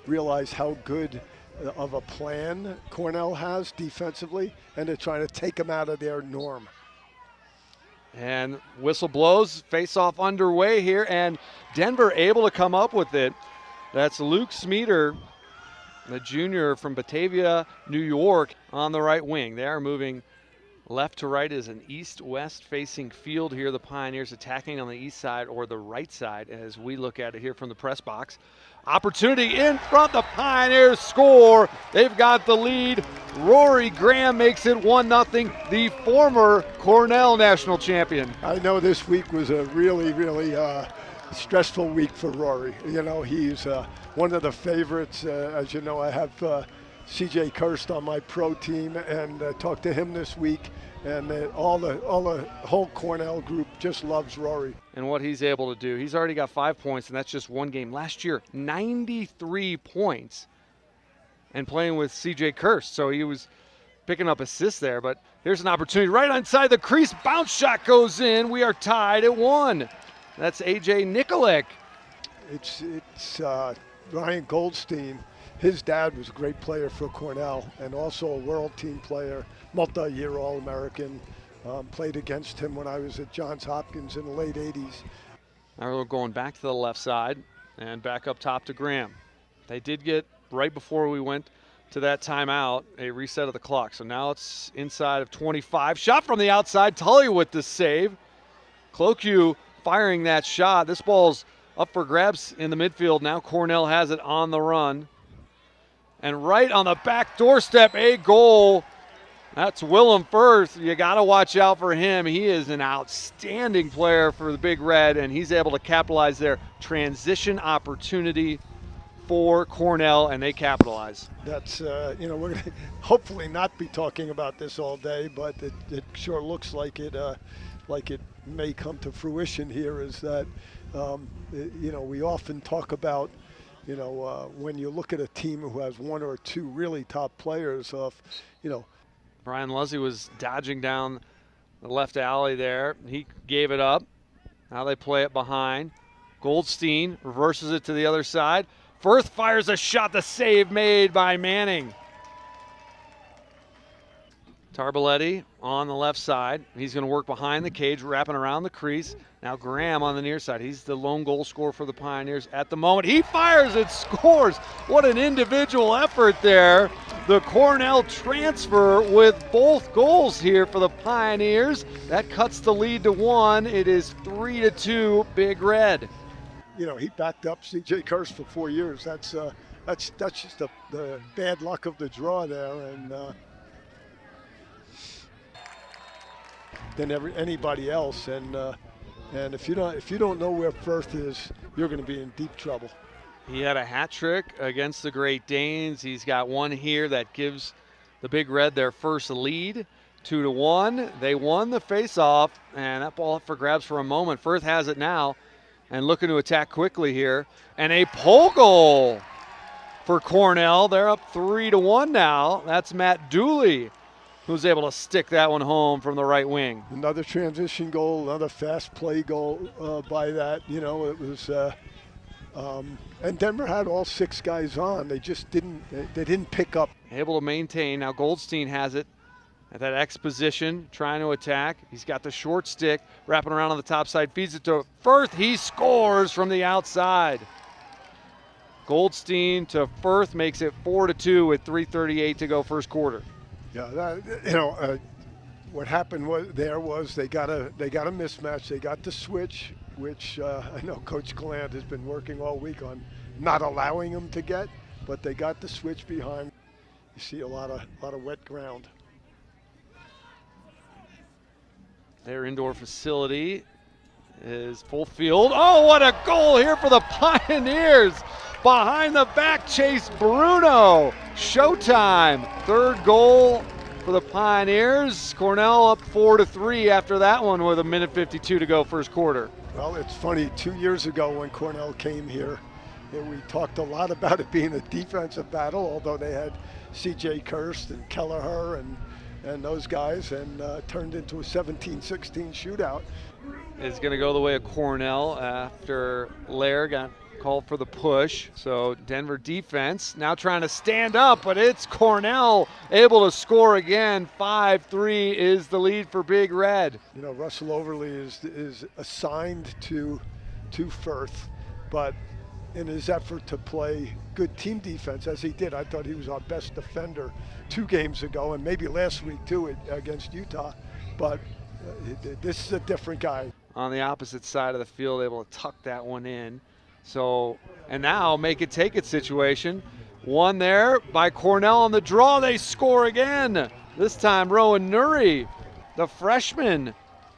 realize how good of a plan Cornell has defensively, and they're trying to take them out of their norm. And whistle blows, face-off underway here, and Denver able to come up with it. That's Luke Smeater, the junior from Batavia, New York, on the right wing. They are moving left to right as an east-west facing field here. The Pioneers attacking on the east side or the right side as we look at it here from the press box. Opportunity in front, the Pioneers score. They've got the lead. Rory Graham makes it 1-0, the former Cornell national champion. I know this week was a really, really stressful week for Rory. You know, he's one of the favorites. As you know, I have CJ Kirst on my pro team, and talked to him this week, and all the whole Cornell group just loves Rory. And what he's able to do. He's already got 5 points, and that's just one game. Last year, 93 points, and playing with CJ Kirst, so he was picking up assists there. But here's an opportunity right inside the crease. Bounce shot goes in. We are tied at 1. That's AJ Nikolek. It's Ryan Goldstein. His dad was a great player for Cornell and also a world team player, multi-year All-American. Played against him when I was at Johns Hopkins in the late 80s. Now we're going back to the left side and back up top to Graham. They did get, right before we went to that timeout, a reset of the clock. So now it's inside of 25. Shot from the outside. Tully with the save. Cloque firing that shot. This ball's up for grabs in the midfield. Now Cornell has it on the run. And right on the back doorstep, a goal. That's Willem Firth. You got to watch out for him. He is an outstanding player for the Big Red, and he's able to capitalize their transition opportunity for Cornell, and they capitalize. That's, we're going to hopefully not be talking about this all day, but it sure looks like it may come to fruition here, is that, we often talk about, when you look at a team who has one or two really top players Brian Luzzy was dodging down the left alley there. He gave it up. Now they play it behind. Goldstein reverses it to the other side. Firth fires a shot, the save made by Manning. Tarbaletti on the left side. He's going to work behind the cage, wrapping around the crease. Now Graham on the near side. He's the lone goal scorer for the Pioneers at the moment. He fires, it scores. What an individual effort there. The Cornell transfer with both goals here for the Pioneers. That cuts the lead to 1. It is 3-2 Big Red. He backed up C.J. Kirst for 4 years. That's just the bad luck of the draw there, and than anybody else. And if you don't know where Firth is, you're going to be in deep trouble. He had a hat trick against the Great Danes. He's got one here that gives the Big Red their first lead, 2-1. They won the faceoff, and that ball up for grabs for a moment. Firth has it now and looking to attack quickly here. And a pole goal for Cornell. They're up 3-1 now. That's Matt Dooley, who's able to stick that one home from the right wing. Another transition goal, another fast play goal by that. It was, and Denver had all 6 guys on. They just didn't pick up. Able to maintain. Now Goldstein has it at that X position, trying to attack. He's got the short stick, wrapping around on the top side, feeds it to Firth. He scores from the outside. Goldstein to Firth makes it 4-2 with 3:38 to go first quarter. Yeah, what happened was they got a mismatch. They got the switch, which I know Coach Gallant has been working all week on not allowing them to get, but they got the switch behind. You see a lot of wet ground. Their indoor facility is full field. Oh, what a goal here for the Pioneers! Behind the back, Chase Bruno. Showtime. Third goal for the Pioneers. Cornell up 4-3 after that one with 1:52 to go first quarter. Well, it's funny. 2 years ago when Cornell came here, we talked a lot about it being a defensive battle, although they had C.J. Kirst and Kelleher and those guys, and turned into a 17-16 shootout. It's going to go the way of Cornell after Lair got called for the push. So Denver defense now trying to stand up, but it's Cornell able to score again. 5-3 is the lead for Big Red. You know, Russell Overly is assigned to Firth, but in his effort to play good team defense, as he did, I thought he was our best defender 2 games ago, and maybe last week too against Utah, but this is a different guy. On the opposite side of the field, able to tuck that one in. So, and now make it take it situation. One there by Cornell on the draw. They score again. This time Rowan Nuri, the freshman,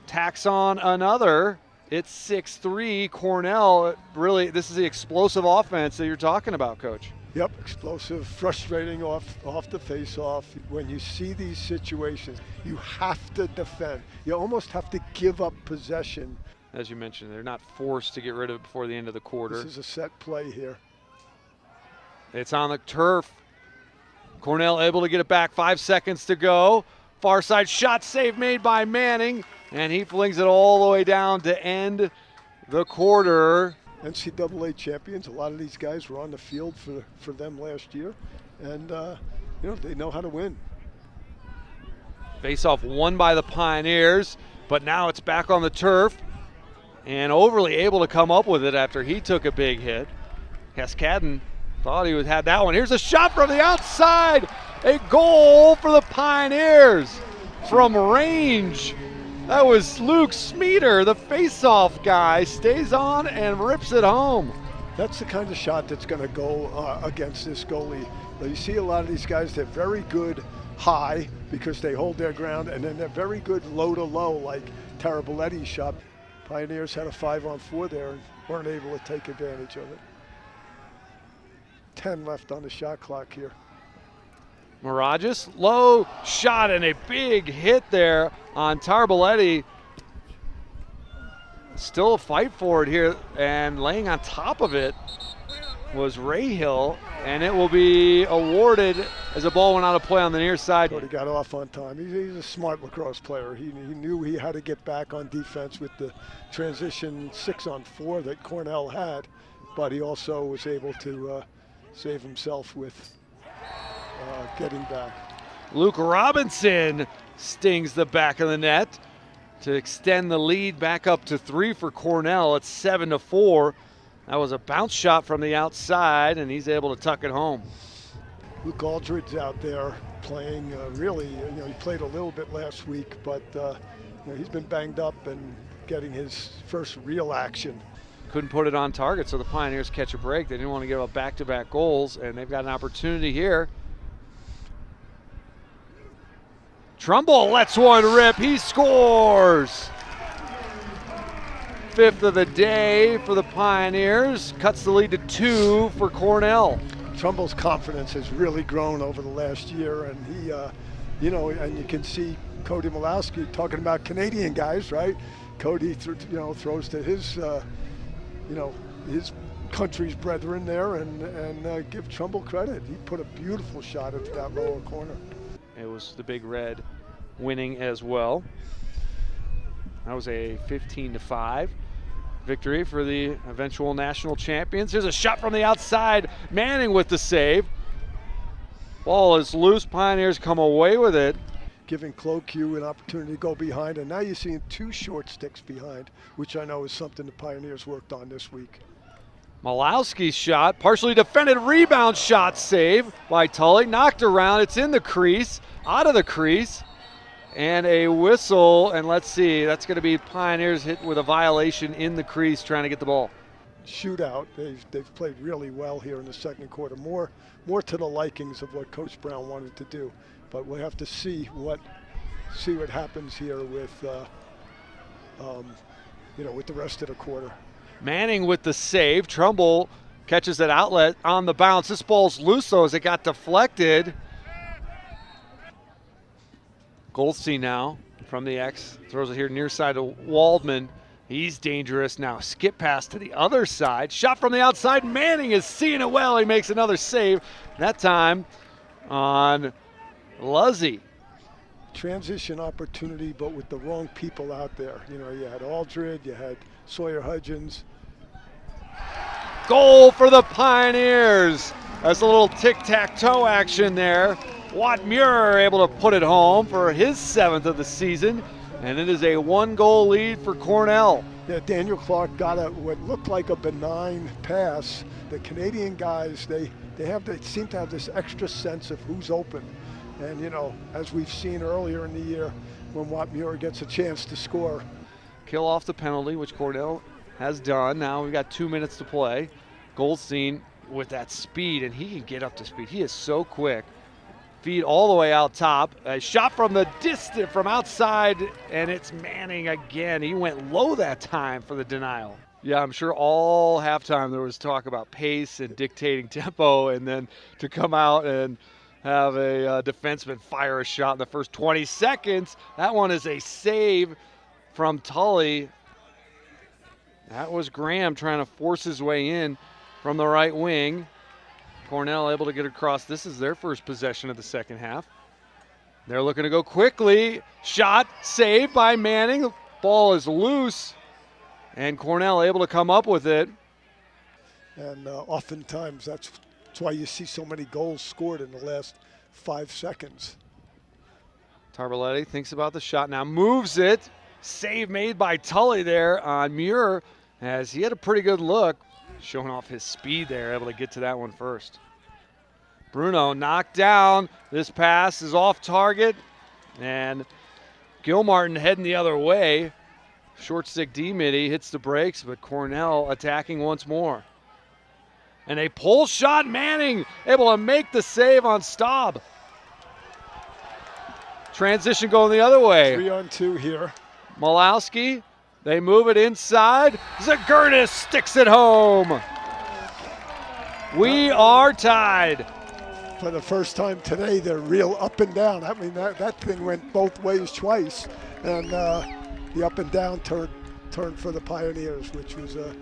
tacks on another. It's 6-3 Cornell. Really, this is the explosive offense that you're talking about, Coach. Yep, explosive, frustrating off the face-off. When you see these situations, you have to defend. You almost have to give up possession. As you mentioned, they're not forced to get rid of it before the end of the quarter. This is a set play here. It's on the turf. Cornell able to get it back, 5 seconds to go. Far side shot save made by Manning, and he flings it all the way down to end the quarter. NCAA champions. A lot of these guys were on the field for them last year, and you know, they know how to win. Face-off won by the Pioneers, but now it's back on the turf, and Overly able to come up with it after he took a big hit. Cascadden thought he had that one. Here's a shot from the outside. A goal for the Pioneers from range. That was Luke Smeater, the face-off guy, stays on and rips it home. That's the kind of shot that's going to go against this goalie. You see a lot of these guys, they're very good high because they hold their ground, and then they're very good low to low, like Taraboletti's shot. Pioneers had a 5-on-4 there and weren't able to take advantage of it. 10 left on the shot clock here. Mirages, low shot and a big hit there on Tarboletti. Still a fight for it here, and laying on top of it was Rahill, and it will be awarded as a ball went out of play on the near side. But he got off on time. He's a smart lacrosse player. He knew he had to get back on defense with the transition 6-on-4 that Cornell had, but he also was able to save himself with getting back. Luke Robinson stings the back of the net to extend the lead back up to 3 for Cornell. It's 7-4. That was a bounce shot from the outside, and he's able to tuck it home. Luke Aldridge's out there playing really, he played a little bit last week, but he's been banged up and getting his first real action. Couldn't put it on target, so the Pioneers catch a break. They didn't want to give up back-to-back goals, and they've got an opportunity here. Trumbull lets one rip. He scores. 5th of the day for the Pioneers. Cuts the lead to 2 for Cornell. Trumbull's confidence has really grown over the last year, and he, and you can see Cody Malowski talking about Canadian guys, right? Cody, throws to his, his country's brethren there, and give Trumbull credit. He put a beautiful shot into that lower corner. It was the Big Red winning as well. That was a 15-5 victory for the eventual national champions. Here's a shot from the outside. Manning with the save. Ball is loose. Pioneers come away with it. Giving Cloque an opportunity to go behind, and now you're seeing 2 short sticks behind, which I know is something the Pioneers worked on this week. Malowski's shot, partially defended rebound shot save by Tully. Knocked around, it's in the crease, out of the crease, and a whistle. And let's see, that's going to be Pioneers hit with a violation in the crease trying to get the ball. Shootout, they've played really well here in the second quarter. More to the likings of what Coach Brown wanted to do. But we'll have to see what happens here with with the rest of the quarter. Manning with the save. Trumbull catches that outlet on the bounce. This ball's loose though as it got deflected. Goldstein now from the X. Throws it here near side to Waldman. He's dangerous now. Skip pass to the other side. Shot from the outside. Manning is seeing it well. He makes another save. That time on Luzzy. Transition opportunity, but with the wrong people out there. You had Aldred, you had Sawyer Hudgens. Goal for the Pioneers. That's a little tic-tac-toe action there. Watt Muir able to put it home for his 7th of the season, and it is a 1-goal lead for Cornell. Yeah, Daniel Clark got what looked like a benign pass. The Canadian guys, they seem to have this extra sense of who's open. And, you know, as we've seen earlier in the year, when Watt Muir gets a chance to score. Kill off the penalty, which Cornell has done. Now we've got 2 minutes to play. Goldstein with that speed, and he can get up to speed. He is so quick. Feed all the way out top. A shot from the distance, from outside, and it's Manning again. He went low that time for the denial. Yeah, I'm sure all halftime there was talk about pace and dictating tempo, and then to come out and have a defenseman fire a shot in the first 20 seconds. That one is a save from Tully. That was Graham trying to force his way in from the right wing. Cornell able to get across. This is their first possession of the second half. They're looking to go quickly. Shot, saved by Manning. The ball is loose, and Cornell able to come up with it. And oftentimes that's why you see so many goals scored in the last 5 seconds. Tarboletti thinks about the shot now, moves it. Save made by Tully there on Muir, as he had a pretty good look, showing off his speed there, able to get to that one first. Bruno knocked down. This pass is off target, and Gilmartin heading the other way. Short stick D-Mitty hits the brakes, but Cornell attacking once more. And a pull shot, Manning able to make the save on Staub. Transition going the other way. 3-on-2 here. Malowski, they move it inside. Zagurnis sticks it home. We are tied. For the first time today, they're real up and down. I mean, that thing went both ways twice. And the up and down turned for the Pioneers, which was a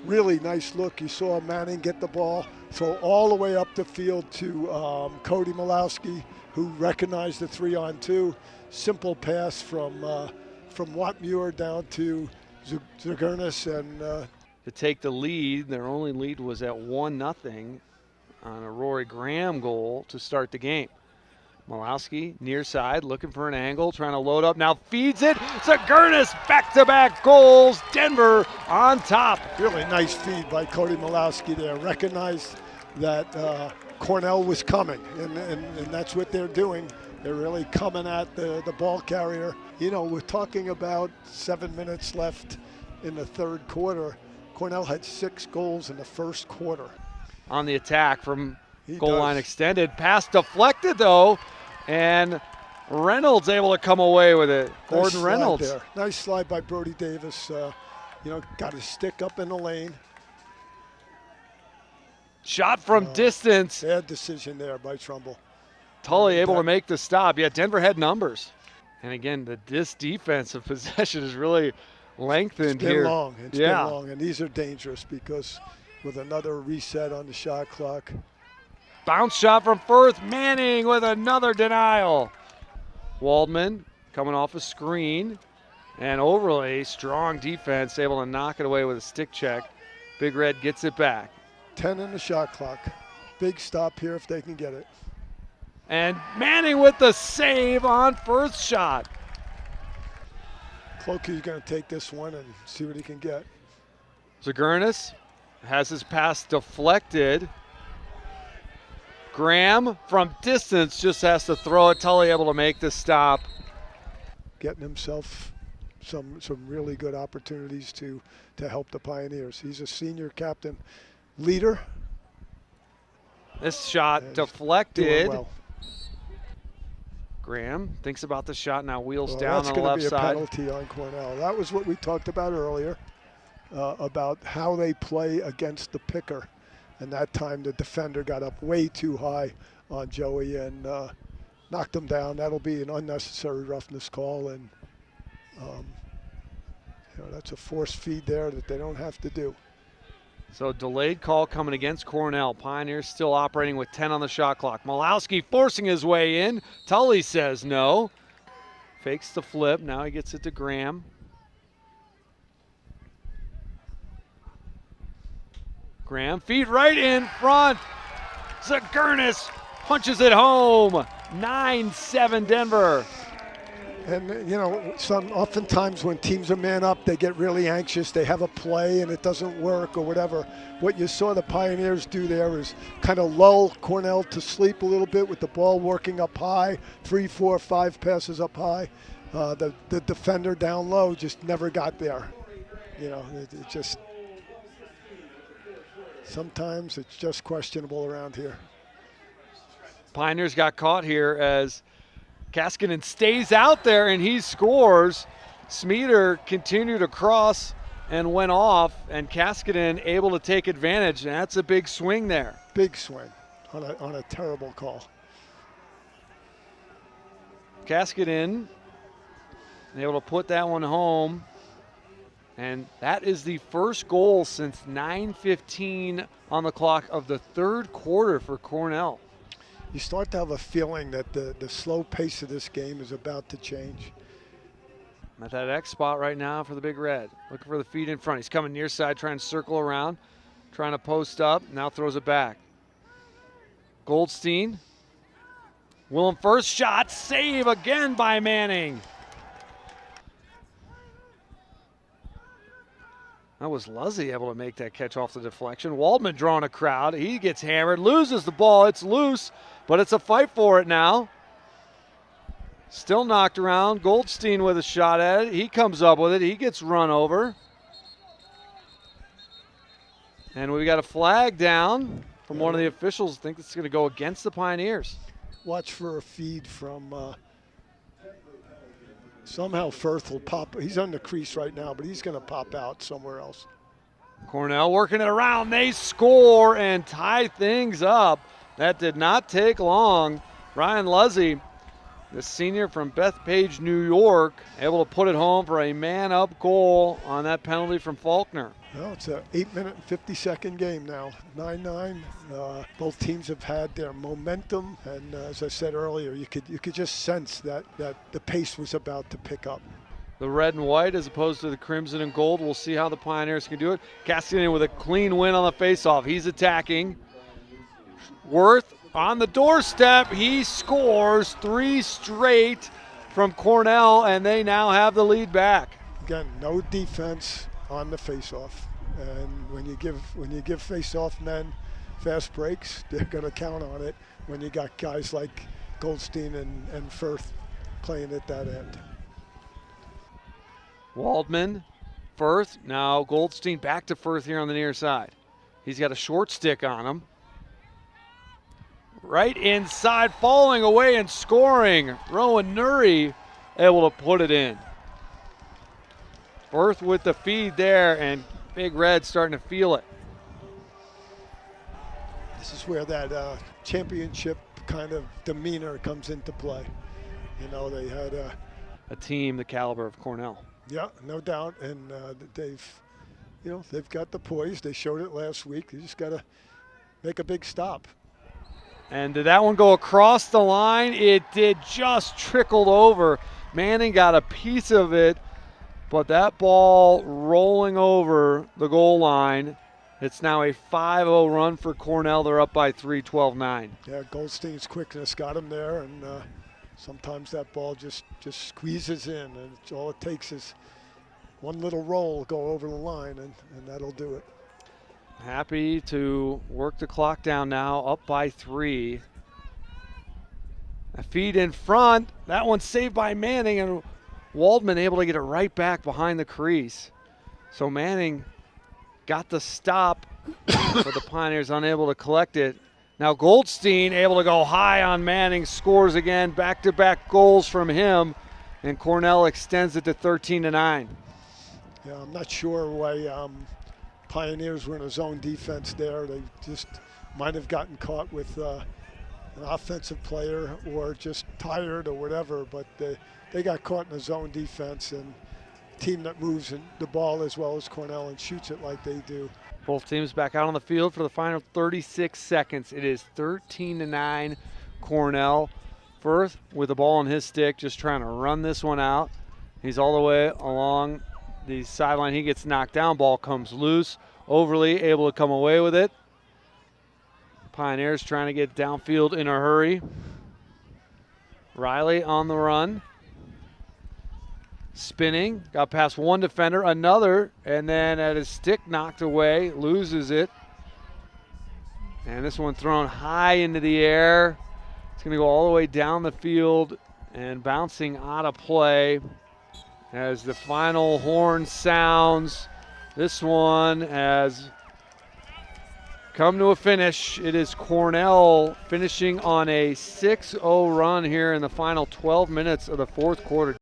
really nice look. You saw Manning get the ball, throw all the way up the field to Cody Malowski, who recognized the 3-on-2. Simple pass from Watt Muir down to Zagurnis. And to take the lead, their only lead was at 1-0 on a Rory Graham goal to start the game. Malowski near side, looking for an angle, trying to load up, now feeds it. Zagurnis, back-to-back goals. Denver on top. Really nice feed by Cody Malowski there. Recognized that Cornell was coming, and that's what they're doing. They're really coming at the ball carrier. You know, we're talking about 7 minutes left in the third quarter. Cornell had 6 goals in the first quarter. On the attack from goal line extended. Pass deflected, though, and Reynolds able to come away with it. Gordon Reynolds. There. Nice slide by Brody Davis. You know, got his stick up in the lane. Shot from distance. Bad decision there by Trumbull. Tully able to make the stop. Yeah, Denver had numbers. And again, this defensive possession is really lengthened here. It's been long, and these are dangerous because with another reset on the shot clock. Bounce shot from Firth. Manning with another denial. Waldman coming off a screen, and Overlay, strong defense, able to knock it away with a stick check. Big Red gets it back. 10 in the shot clock. Big stop here if they can get it. And Manning with the save on Firth's shot. Clokey's going to take this one and see what he can get. Zagurnis has his pass deflected. Graham from distance just has to throw it. Tully able to make the stop. Getting himself some really good opportunities to help the Pioneers. He's a senior captain leader. This shot deflected. Well. Graham thinks about the shot, now wheels down on the left side. That's going to be a penalty on Cornell. That was what we talked about earlier, about how they play against the picker. And that time the defender got up way too high on Joey and knocked him down. That'll be an unnecessary roughness call, and you know, that's a forced feed there that they don't have to do. So delayed call coming against Cornell. Pioneers still operating with 10 on the shot clock. Malowski forcing his way in. Tully says no. Fakes the flip. Now he gets it to Graham. Graham, feet right in front. Zagurnis punches it home. 9-7 Denver. And, you know, oftentimes when teams are man up, they get really anxious. They have a play and it doesn't work or whatever. What you saw the Pioneers do there is kind of lull Cornell to sleep a little bit with the ball working up high, 3, 4, 5 passes up high. The defender down low just never got there. You know, it just, sometimes it's just questionable around here. Pioneers got caught here as Kaskinen stays out there and he scores. Smeater continued to cross and went off, and Kaskinen able to take advantage. And that's a big swing there. Big swing on a terrible call. Kaskinen able to put that one home. And that is the first goal since 9:15 on the clock of the third quarter for Cornell. You start to have a feeling that the slow pace of this game is about to change. At that X spot right now for the Big Red. Looking for the feed in front. He's coming near side, trying to circle around, trying to post up. Now throws it back. Goldstein. Willem first shot. Save again by Manning. That was Luzzy able to make that catch off the deflection. Waldman drawing a crowd. He gets hammered, loses the ball. It's loose, but it's a fight for it now. Still knocked around. Goldstein with a shot at it. He comes up with it. He gets run over. And we got a flag down from one of the officials. I think it's going to go against the Pioneers. Watch for a feed from somehow Firth will pop. He's on the crease right now, but he's going to pop out somewhere else. Cornell working it around. They score and tie things up. That did not take long. Ryan Luzzy, the senior from Bethpage, New York, able to put it home for a man-up goal on that penalty from Faulkner. Well, it's an 8-minute and 50-second game now, 9-9. Both teams have had their momentum, and as I said earlier, you could just sense that the pace was about to pick up. The red and white as opposed to the crimson and gold. We'll see how the Pioneers can do it. Castiglione with a clean win on the faceoff. He's attacking. Worth on the doorstep. He scores 3 straight from Cornell, and they now have the lead back. Again, no defense on the faceoff, and when you give faceoff men fast breaks, they're going to count on it when you got guys like Goldstein and Firth playing at that end. Waldman, Firth, now Goldstein back to Firth here on the near side. He's got a short stick on him. Right inside, falling away and scoring. Rowan Nuri able to put it in. Firth with the feed there, and Big Red starting to feel it. This is where that championship kind of demeanor comes into play. You know, they had a team the caliber of Cornell. Yeah, no doubt, and they've got the poise. They showed it last week. They just got to make a big stop. And did that one go across the line? It did, just trickled over. Manning got a piece of it, but that ball rolling over the goal line. It's now a 5-0 run for Cornell. They're up by 3, 12-9. Yeah, Goldstein's quickness got him there, and sometimes that ball just squeezes in, and all it takes is one little roll, go over the line, and that'll do it. Happy to work the clock down now, up by 3. A feed in front. That one saved by Manning, and Waldman able to get it right back behind the crease. So Manning got the stop, but the Pioneers unable to collect it. Now Goldstein able to go high on Manning, scores again, back-to-back goals from him, and Cornell extends it to 13-9. Yeah, I'm not sure why Pioneers were in a zone defense there. They just might have gotten caught with an offensive player or just tired or whatever, but they got caught in a zone defense, and a team that moves the ball as well as Cornell and shoots it like they do. Both teams back out on the field for the final 36 seconds. It is 13-9 Cornell. Firth with the ball on his stick, just trying to run this one out. He's all the way along the sideline. He gets knocked down. Ball comes loose. overly able to come away with it. Pioneers trying to get downfield in a hurry. Riley on the run. Spinning, got past one defender, another, and then at his stick knocked away, loses it. And this one thrown high into the air. It's going to go all the way down the field and bouncing out of play as the final horn sounds. This one has come to a finish. It is Cornell finishing on a 6-0 run here in the final 12 minutes of the fourth quarter.